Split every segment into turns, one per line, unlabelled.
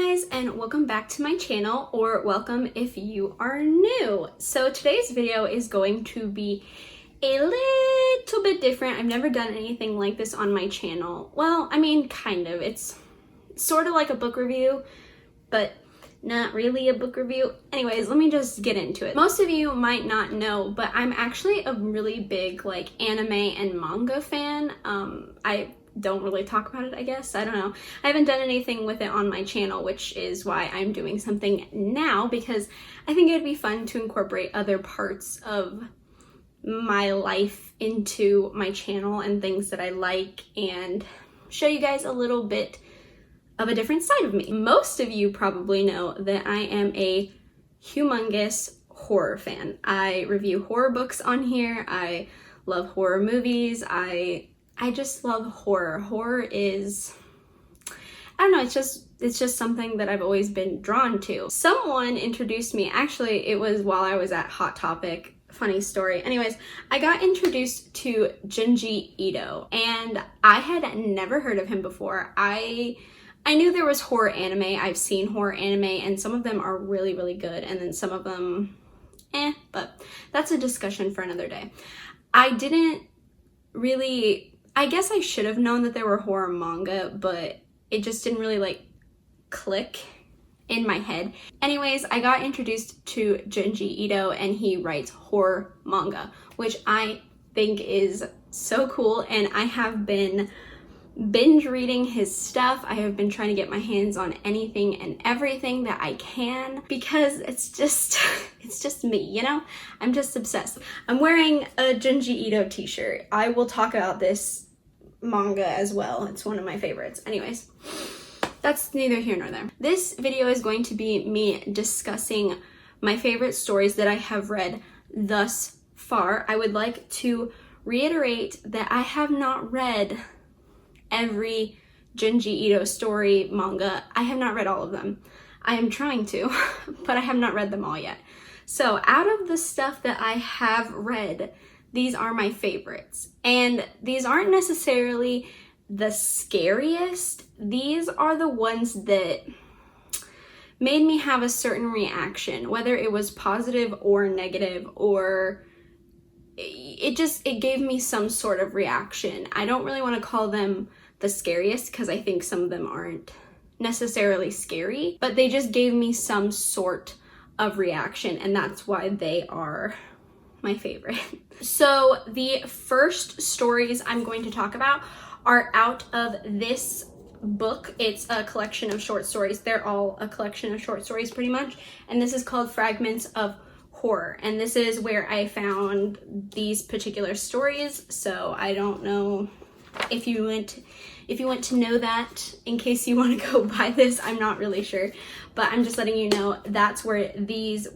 guys, and welcome back to my channel, or welcome if you are new. So today's video is going to be a little bit different. I've never done anything like this on my channel. Well, I mean, kind of. It's sort of like a book review, but not really a book review. Anyways, let me just get into it. Most of you might not know, but I'm actually a really big like anime and manga fan. I don't really talk about it, I guess. I don't know. I haven't done anything with it on my channel, which is why I'm doing something now, because I think it'd be fun to incorporate other parts of my life into my channel and things that I like, and show you guys a little bit of a different side of me. Most of you probably know that I am a humongous horror fan. I review horror books on here. I love horror movies. I just love horror. Horror is, I don't know, it's just something that I've always been drawn to. Someone introduced me, actually it was while I was at Hot Topic, funny story. Anyways, I got introduced to Junji Ito, and I had never heard of him before. I knew there was horror anime. I've seen horror anime, and some of them are really, really good, and then some of them, but that's a discussion for another day. I didn't really, I guess I should have known that there were horror manga, but it just didn't really like click in my head. Anyways, I got introduced to Junji Ito, and he writes horror manga, which I think is so cool, and I have been binge reading his stuff. I have been trying to get my hands on anything and everything that I can, because it's just me, you know? I'm just obsessed. I'm wearing a Junji Ito t-shirt. I will talk about this manga as well. It's one of my favorites. Anyways, that's neither here nor there. This video is going to be me discussing my favorite stories that I have read thus far. I would like to reiterate that I have not read every Junji Ito story manga. I have not read all of them. I am trying to, but I have not read them all yet. So out of the stuff that I have read, these are my favorites. And these aren't necessarily the scariest. These are the ones that made me have a certain reaction, whether it was positive or negative, or it gave me some sort of reaction. I don't really want to call them the scariest, because I think some of them aren't necessarily scary, but they just gave me some sort of reaction, and that's why they are my favorite. So the first stories I'm going to talk about are out of this book. It's a collection of short stories. They're all a collection of short stories pretty much, and this is called Fragments of Horror, and this is where I found these particular stories. So I don't know if you want to know that, in case you want to go buy this. I'm not really sure, but I'm just letting you know that's where these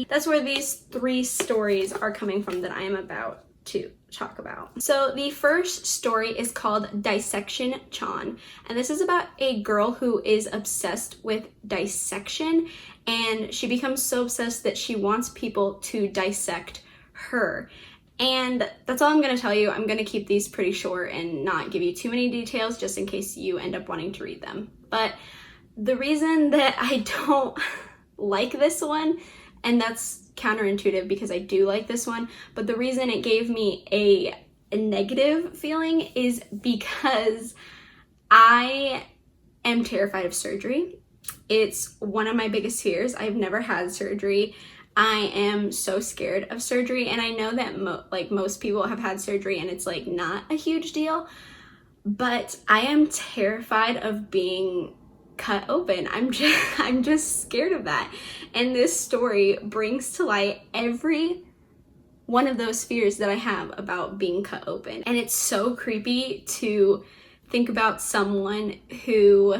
that's where these three stories are coming from that I am about to talk about. So the first story is called Dissection-chan, and this is about a girl who is obsessed with dissection, and she becomes so obsessed that she wants people to dissect her. And that's all I'm going to tell you. I'm going to keep these pretty short and not give you too many details, just in case you end up wanting to read them. But the reason that I don't like this one, and that's counterintuitive because I do like this one, but the reason it gave me a negative feeling is because I am terrified of surgery. It's one of my biggest fears. I've never had surgery. I am so scared of surgery, and I know that most people have had surgery and it's like not a huge deal, but I am terrified of being cut open. I'm just scared of that, and this story brings to light every one of those fears that I have about being cut open. And it's so creepy to think about someone who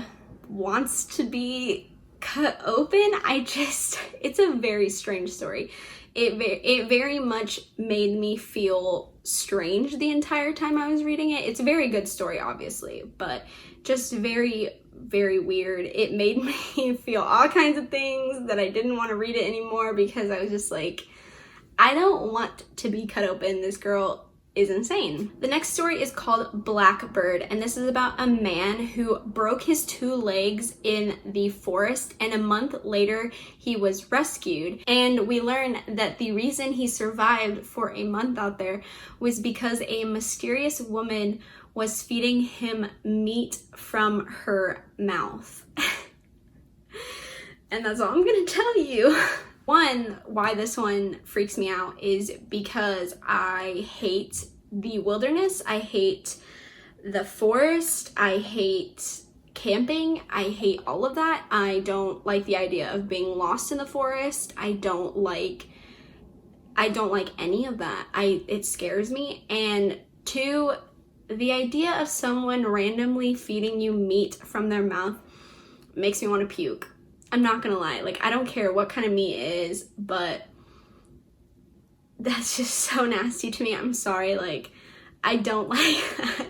wants to be cut open. It's a very strange story. It very much made me feel strange the entire time I was reading it. It's a very good story, obviously, but just very, very weird. It made me feel all kinds of things that I didn't want to read it anymore, because I was just like, I don't want to be cut open. This girl is insane. The next story is called Blackbird, and this is about a man who broke his 2 legs in the forest, and a month later he was rescued. And we learn that the reason he survived for a month out there was because a mysterious woman was feeding him meat from her mouth. And that's all I'm gonna tell you. One, why this one freaks me out is because I hate the wilderness, I hate the forest, I hate camping, I hate all of that. I don't like the idea of being lost in the forest. I don't like any of that. It scares me. And 2, the idea of someone randomly feeding you meat from their mouth makes me want to puke. I'm not gonna lie, like, I don't care what kind of meat it is, but that's just so nasty to me. I'm sorry, like, I don't like that.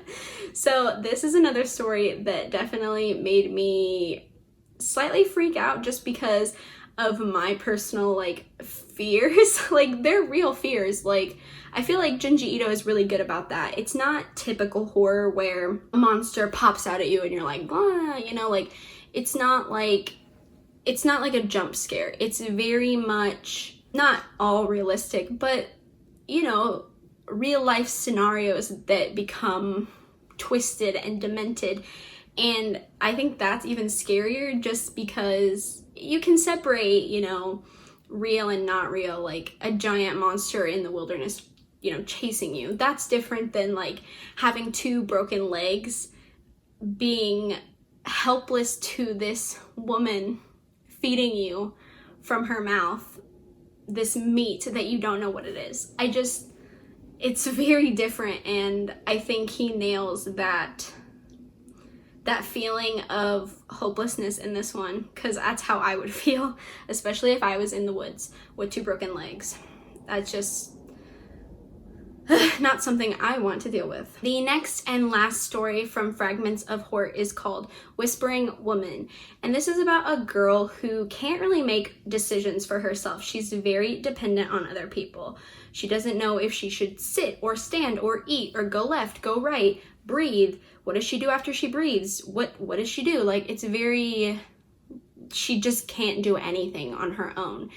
So this is another story that definitely made me slightly freak out just because of my personal, like, fears. Like, they're real fears. Like, I feel like Junji Ito is really good about that. It's not typical horror where a monster pops out at you and you're like, blah, you know, like, it's not like a jump scare. It's very much, not all realistic, but, you know, real life scenarios that become twisted and demented. And I think that's even scarier just because you can separate, you know, real and not real, like a giant monster in the wilderness, you know, chasing you. That's different than like having 2 broken legs, being helpless to this woman feeding you from her mouth this meat that you don't know what it is. It's very different, and I think he nails that feeling of hopelessness in this one, because that's how I would feel, especially if I was in the woods with 2 broken legs. That's just not something I want to deal with. The next and last story from Fragments of Horror is called Whispering Woman. And this is about a girl who can't really make decisions for herself. She's very dependent on other people. She doesn't know if she should sit or stand or eat or go left, go right, breathe. What does she do after she breathes? What does she do? Like, she just can't do anything on her own.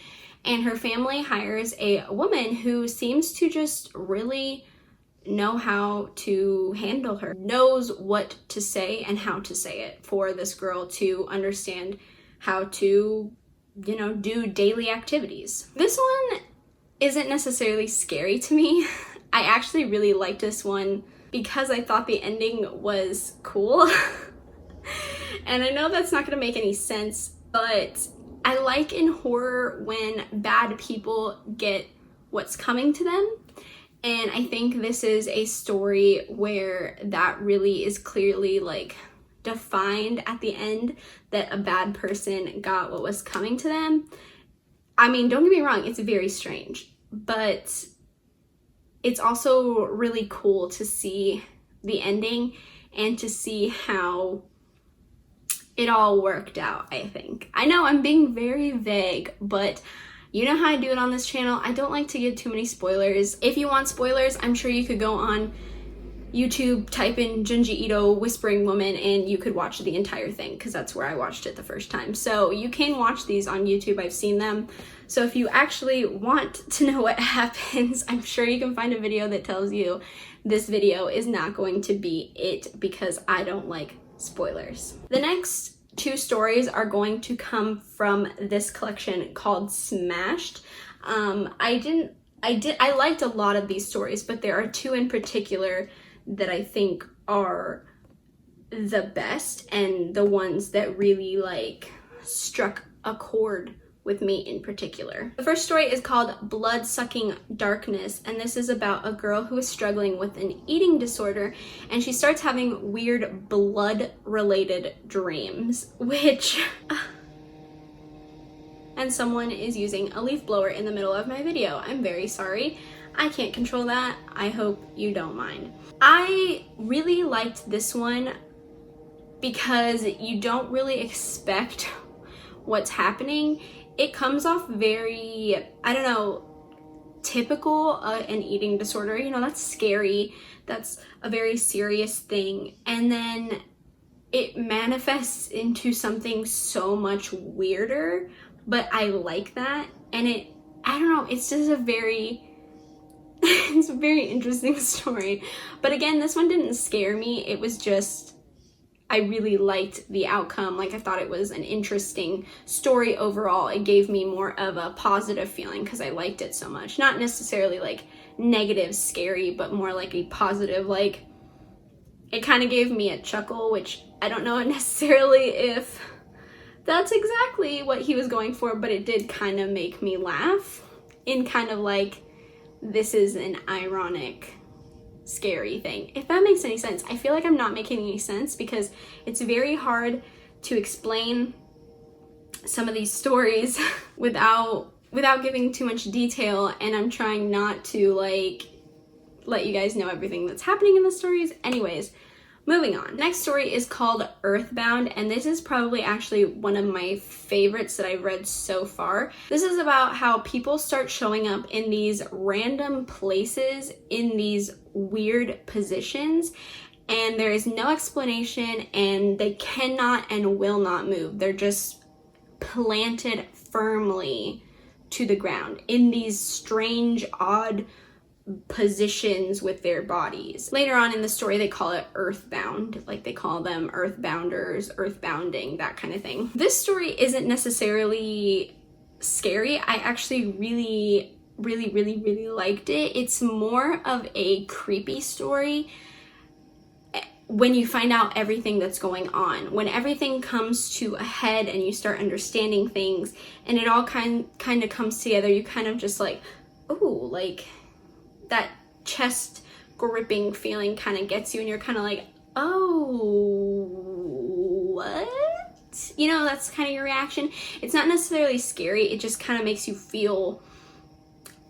And her family hires a woman who seems to just really know how to handle her, knows what to say and how to say it for this girl to understand how to, you know, do daily activities. This one isn't necessarily scary to me. I actually really liked this one because I thought the ending was cool. And I know that's not gonna make any sense, but I like in horror when bad people get what's coming to them. And I think this is a story where that really is clearly like defined at the end, that a bad person got what was coming to them. I mean, don't get me wrong, it's very strange, but it's also really cool to see the ending and to see how it all worked out, I think. I know I'm being very vague, but you know how I do it on this channel. I don't like to give too many spoilers. If you want spoilers, I'm sure you could go on YouTube, type in Junji Ito Whispering Woman, and you could watch the entire thing, because that's where I watched it the first time. So you can watch these on YouTube, I've seen them. So if you actually want to know what happens, I'm sure you can find a video that tells you. This video is not going to be it, because I don't like spoilers. The next 2 stories are going to come from this collection called Smashed. I liked a lot of these stories, but there are 2 in particular that I think are the best and the ones that really like struck a chord with me in particular. The first story is called Blood-Sucking Darkness, and this is about a girl who is struggling with an eating disorder, and she starts having weird blood-related dreams, which... and someone is using a leaf blower in the middle of my video. I'm very sorry. I can't control that. I hope you don't mind. I really liked this one because you don't really expect what's happening. It comes off very, I don't know, typical an eating disorder. You know, that's scary. That's a very serious thing. And then it manifests into something so much weirder, but I like that. And I don't know, it's just a very, it's a very interesting story. But again, this one didn't scare me. It was just, I really liked the outcome. Like, I thought it was an interesting story overall. It gave me more of a positive feeling because I liked it so much. Not necessarily like negative, scary, but more like a positive, like, it kind of gave me a chuckle, which I don't know necessarily if that's exactly what he was going for, but it did kind of make me laugh in kind of like, this is an ironic, scary thing. If that makes any sense. I feel like I'm not making any sense because it's very hard to explain some of these stories without giving too much detail, and I'm trying not to like let you guys know everything that's happening in the stories. Anyways, moving on. Next story is called Earthbound, and this is probably actually one of my favorites that I've read so far. This is about how people start showing up in these random places in these weird positions, and there is no explanation, and they cannot and will not move. They're just planted firmly to the ground in these strange, odd positions with their bodies. Later on in the story, they call it Earthbound, like they call them Earthbounders, Earthbounding, that kind of thing. This story isn't necessarily scary. I actually really liked it. It's more of a creepy story when you find out everything that's going on. When everything comes to a head and you start understanding things and it all kind of comes together, you kind of just like, ooh, like that chest gripping feeling kind of gets you, and you're kind of like, oh, what? You know, that's kind of your reaction. It's not necessarily scary. It just kind of makes you feel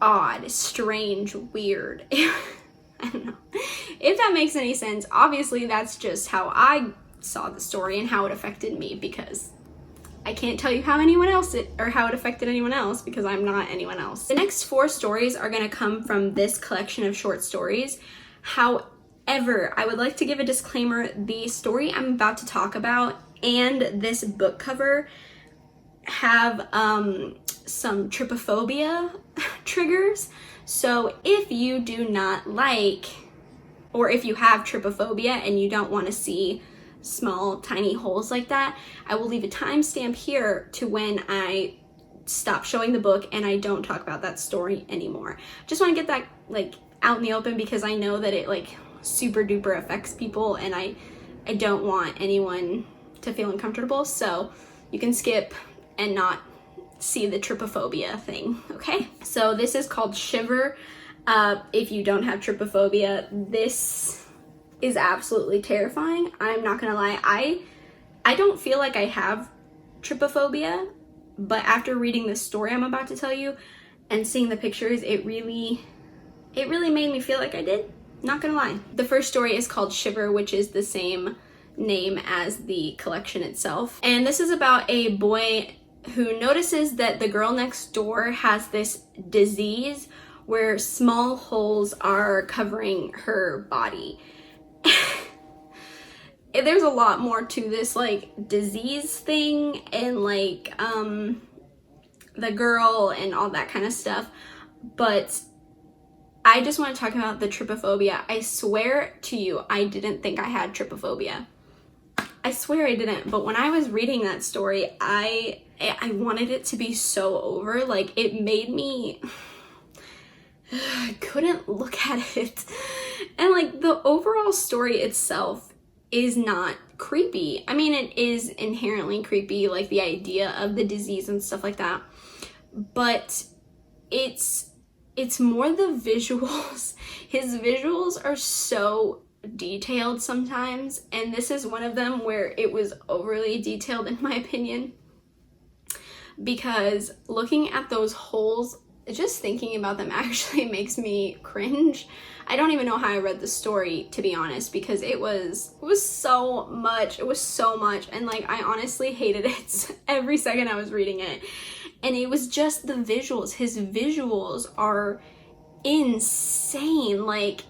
odd, strange, weird. I don't know if that makes any sense. Obviously, that's just how I saw the story and how it affected me, because I can't tell you how how it affected anyone else, because I'm not anyone else. The next 4 stories are going to come from this collection of short stories. However, I would like to give a disclaimer. The story I'm about to talk about and this book cover have some trypophobia triggers. So if you do not like, or if you have trypophobia and you don't want to see small tiny holes like that, I will leave a timestamp here to when I stop showing the book and I don't talk about that story anymore. Just want to get that like out in the open, because I know that it like super duper affects people, and I don't want anyone to feel uncomfortable. So you can skip and not see the trypophobia thing, okay? So this is called Shiver. If you don't have trypophobia, this is absolutely terrifying. I'm not gonna lie, I don't feel like I have trypophobia, but after reading this story I'm about to tell you and seeing the pictures, it really made me feel like I did. Not gonna lie. The first story is called Shiver, which is the same name as the collection itself. And this is about a boy who notices that the girl next door has this disease where small holes are covering her body. There's a lot more to this like disease thing and like the girl and all that kind of stuff, but I just want to talk about the trypophobia. I swear to you, I didn't think I had trypophobia. I swear I didn't, but when I was reading that story, I wanted it to be so over. Like, it made me, I couldn't look at it. And like the overall story itself is not creepy. I mean, it is inherently creepy, like the idea of the disease and stuff like that, but it's more the visuals. His visuals are so detailed sometimes, and this is one of them where it was overly detailed in my opinion, because looking at those holes, just thinking about them actually makes me cringe. I don't even know how I read the story, to be honest, because it was so much. It was so much, and like I honestly hated it every second I was reading it. And it was just the visuals. His visuals are insane. Like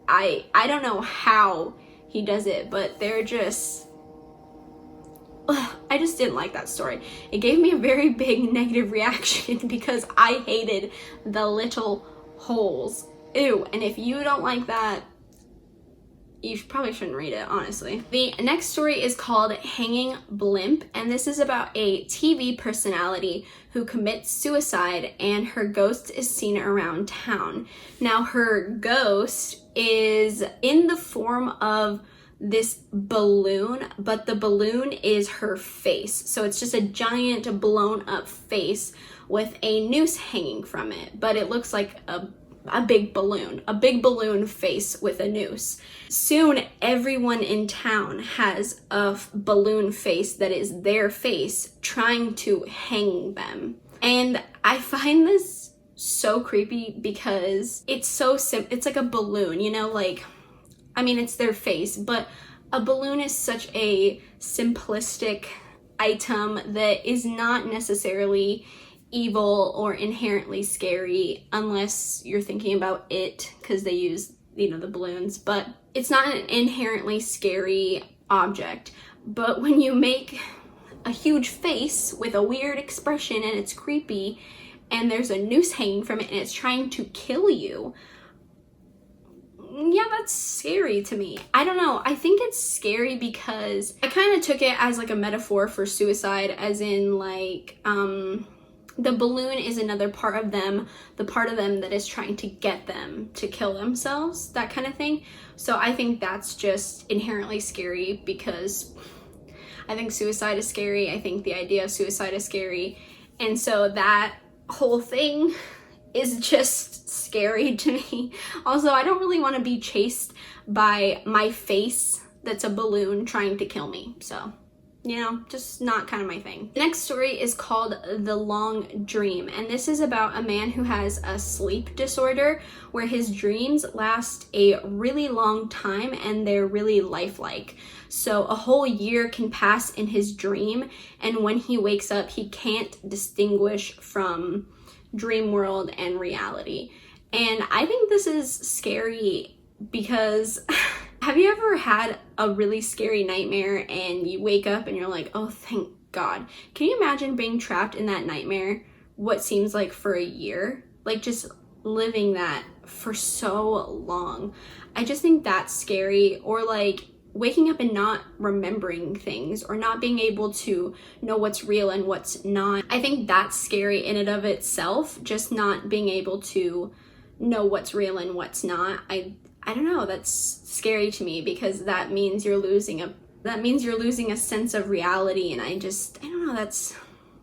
I don't know how he does it, but they're just, I just didn't like that story. It gave me a very big negative reaction because I hated the little holes. Ew. And if you don't like that, you probably shouldn't read it, honestly. The next story is called Hanging Blimp, and this is about a TV personality who commits suicide and her ghost is seen around town. Now, her ghost is in the form of this balloon, but the balloon is her face. So it's just a giant blown up face with a noose hanging from it, but it looks like a big balloon face with a noose. Soon everyone in town has a balloon face that is their face trying to hang them. And I find this so creepy because it's so it's like a balloon, you know, like, I mean, it's their face, but a balloon is such a simplistic item that is not necessarily evil or inherently scary unless you're thinking about it, because they use, you know, the balloons, but it's not an inherently scary object. But when you make a huge face with a weird expression and it's creepy and there's a noose hanging from it and it's trying to kill you, yeah, that's scary to me. I don't know. I think it's scary because I kind of took it as like a metaphor for suicide, as in like, the balloon is another part of them, the part of them that is trying to get them to kill themselves, that kind of thing. So I think that's just inherently scary because I think suicide is scary. I think the idea of suicide is scary. And so that whole thing is just scary to me. Also, I don't really want to be chased by my face that's a balloon trying to kill me. So, you know, just not kind of my thing. The next story is called The Long Dream, and this is about a man who has a sleep disorder where his dreams last a really long time and they're really lifelike. So a whole year can pass in his dream, and when he wakes up, he can't distinguish from dream world and reality. And I think this is scary because have you ever had a really scary nightmare and you wake up and you're like, oh, thank God. Can you imagine being trapped in that nightmare, what seems like for a year? Like just living that for so long. I just think that's scary. Or like waking up and not remembering things or not being able to know what's real and what's not. I think that's scary in and of itself, just not being able to know what's real and what's not. I don't know, that's scary to me because that means you're losing a sense of reality, and I don't know,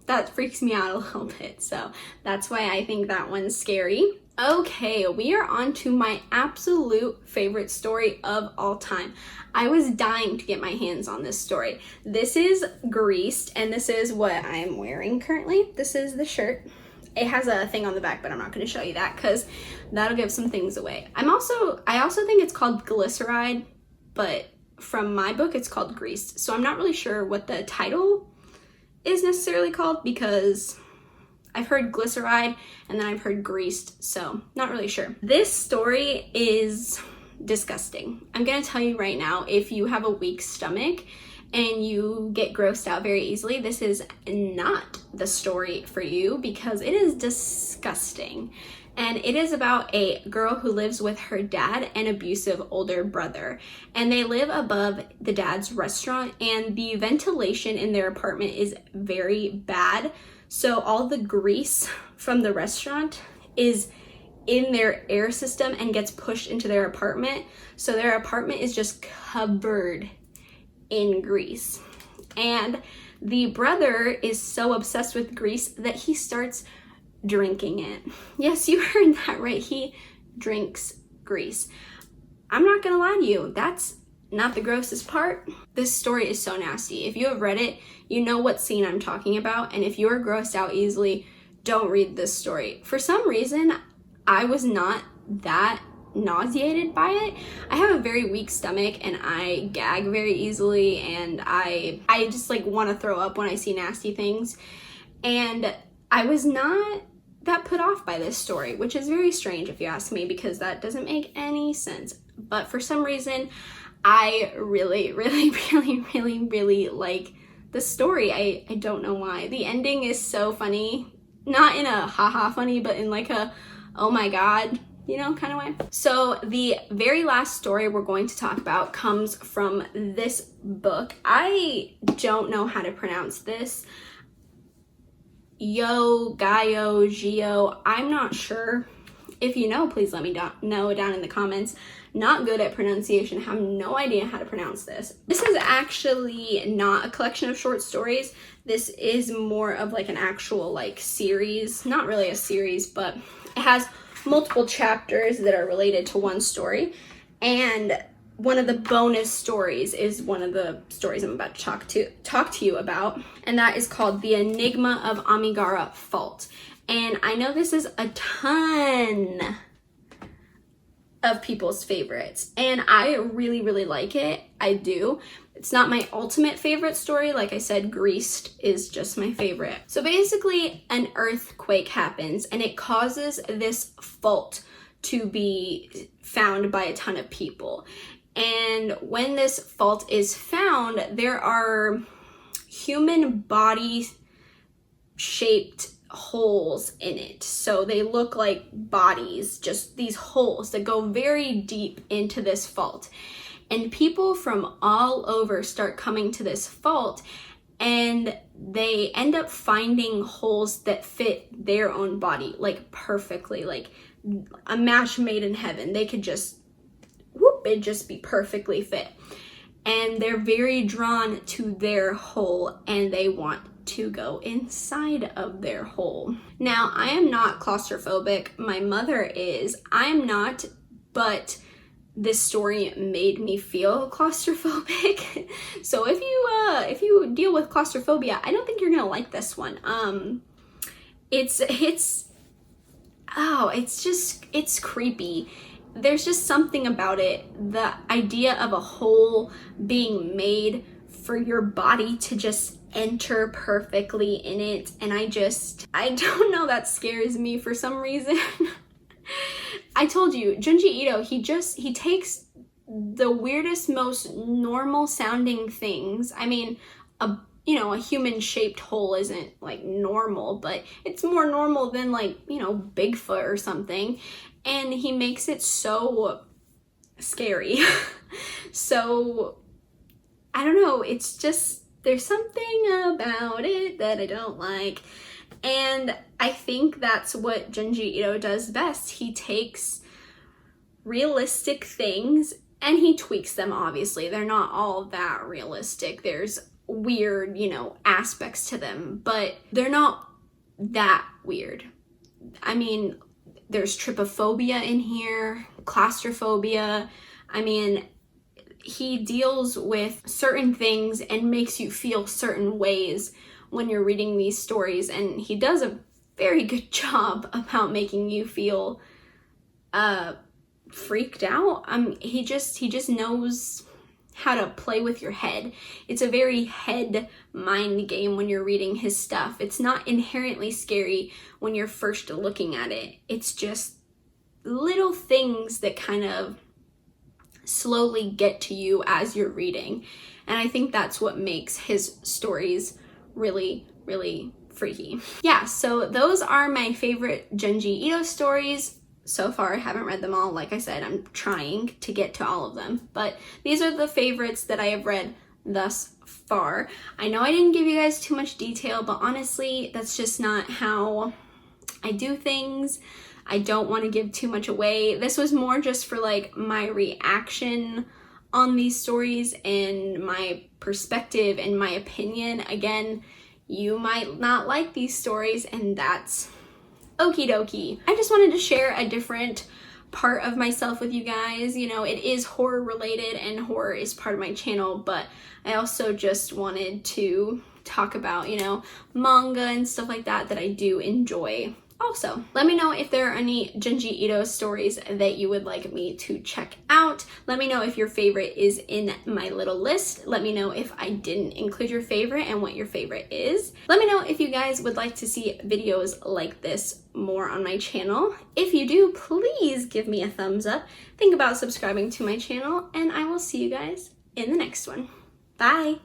that freaks me out a little bit. So that's why I think that one's scary. Okay, we are on to my absolute favorite story of all time. I was dying to get my hands on this story. This is Greased, and this is what I'm wearing currently. This is the shirt. It has a thing on the back, but I'm not going to show you that because that'll give some things away. I also think it's called Glyceride, but from my book, it's called Greased. So I'm not really sure what the title is necessarily called because I've heard Glyceride and then I've heard Greased, so not really sure. This story is disgusting. I'm going to tell you right now, if you have a weak stomach and you get grossed out very easily, this is not the story for you because it is disgusting. And it is about a girl who lives with her dad and abusive older brother. And they live above the dad's restaurant, and the ventilation in their apartment is very bad. So all the grease from the restaurant is in their air system and gets pushed into their apartment. So their apartment is just covered in grease. And the brother is so obsessed with grease that he starts drinking it. Yes, you heard that right. He drinks grease. I'm not gonna lie to you, that's not the grossest part. This story is so nasty. If you have read it, you know what scene I'm talking about, and if you're grossed out easily, don't read this story. For some reason, I was not that nauseated by it. I have a very weak stomach and I gag very easily, and I just like want to throw up when I see nasty things. And I was not that put off by this story, which is very strange if you ask me, because that doesn't make any sense. But for some reason, I really like the story. I don't know why. The ending is so funny. Not in a haha funny, but in like a oh my god, you know, kind of way. So the very last story we're going to talk about comes from this book. I don't know how to pronounce this. Gio, I'm not sure. If you know, please let me know down in the comments. Not good at pronunciation, have no idea how to pronounce this. This is actually not a collection of short stories. This is more of like an actual like series. Not really a series, but it has multiple chapters that are related to one story. And one of the bonus stories is one of the stories I'm about to talk to you about. And that is called The Enigma of Amigara Fault. And I know this is a ton of people's favorites, and I really like it. I do. It's not my ultimate favorite story. Like I said, Greased is just my favorite. So basically an earthquake happens and it causes this fault to be found by a ton of people. And when this fault is found, there are human body shaped holes in it. So they look like bodies, just these holes that go very deep into this fault. And people from all over start coming to this fault, and they end up finding holes that fit their own body, like perfectly, like a match made in heaven. They could just, whoop, it'd just be perfectly fit. And they're very drawn to their hole, and they want to go inside of their hole. Now, I am not claustrophobic. My mother is. I'm not, but this story made me feel claustrophobic. So if you deal with claustrophobia, I don't think you're gonna like this one. It's creepy. There's just something about it. The idea of a hole being made for your body to just enter perfectly in it, and I don't know, that scares me for some reason. I told you, Junji Ito, he takes the weirdest, most normal sounding things. I mean, a human shaped hole isn't like normal, but it's more normal than like, Bigfoot or something. And he makes it so scary. So I don't know, it's just, there's something about it that I don't like. And I think that's what Junji Ito does best. He takes realistic things and he tweaks them, obviously. They're not all that realistic. There's weird, aspects to them, but they're not that weird. I mean, there's trypophobia in here, claustrophobia. I mean, he deals with certain things and makes you feel certain ways when you're reading these stories, and he does a very good job about making you feel freaked out. He just knows how to play with your head. It's a very head mind game when you're reading his stuff. It's not inherently scary when you're first looking at it. It's just little things that kind of slowly get to you as you're reading. And I think that's what makes his stories really freaky. Yeah, so those are my favorite Junji Ito stories. So far, I haven't read them all. Like I said, I'm trying to get to all of them, but these are the favorites that I have read thus far. I know I didn't give you guys too much detail, but honestly, that's just not how I do things. I don't want to give too much away. This was more just for like my reaction on these stories and my perspective and my opinion. Again, you might not like these stories, and that's okie dokie. I just wanted to share a different part of myself with you guys. It is horror related and horror is part of my channel, but I also just wanted to talk about, manga and stuff like that I do enjoy Also, let me know if there are any Junji Ito stories that you would like me to check out. Let me know if your favorite is in my little list. Let me know if I didn't include your favorite and what your favorite is. Let me know if you guys would like to see videos like this more on my channel. If you do, please give me a thumbs up. Think about subscribing to my channel, and I will see you guys in the next one. Bye!